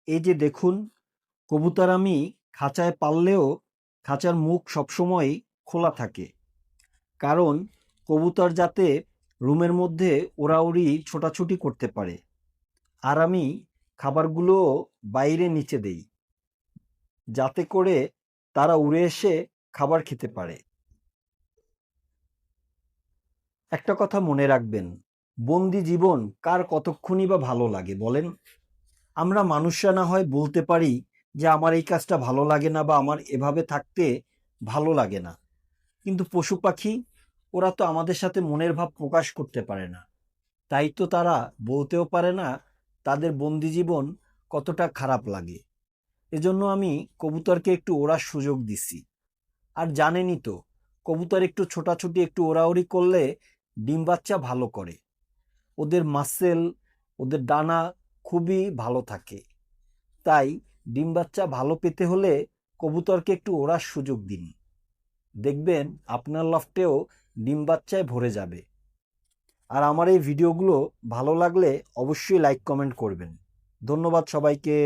এই যে দেখুন, কবুতর আমি খাঁচায় পাললেও খাঁচার মুখ সবসময় খোলা থাকে, কারণ কবুতর যাতে রুমের মধ্যে ওড়াউড়ি ছোটাছুটি করতে পারে। আর আমি খাবারগুলো বাইরে নিচে দেই, যাতে করে তারা উড়ে এসে খাবার খেতে পারে। একটা কথা মনে রাখবেন, বন্দি জীবন কার কতক্ষণই বা ভালো লাগে বলেন? আমরা মানুষরা না হয় বলতে পারি যে আমার এই কাজটা ভালো লাগে না বা আমার এভাবে থাকতে ভালো লাগে না, কিন্তু পশু পাখি, ওরা তো আমাদের সাথে মনের ভাব প্রকাশ করতে পারে না, তাই তো তারা বলতেও পারে না তাদের বন্দি জীবন কতটা খারাপ লাগে। এজন্য আমি কবুতরকে একটু ওড়ার সুযোগ দিছি। আর জানেনই তো, কবুতর একটু ছোটাছুটি একটু ওড়াউড়ি করলে ডিম বাচ্চা ভালো করে, ওদের মাসেল, ওদের ডানা খুবই ভালো থাকে। তাই ডিম বাচ্চা ভালো পেতে হলে কবুতরকে একটু ওড়ার সুযোগ দিন, দেখবেন আপনার লফটেও ডিম বাচ্চায় ভরে যাবে। আর আমার এই ভিডিওগুলো ভালো লাগলে অবশ্যই লাইক কমেন্ট করবেন। ধন্যবাদ সবাইকে।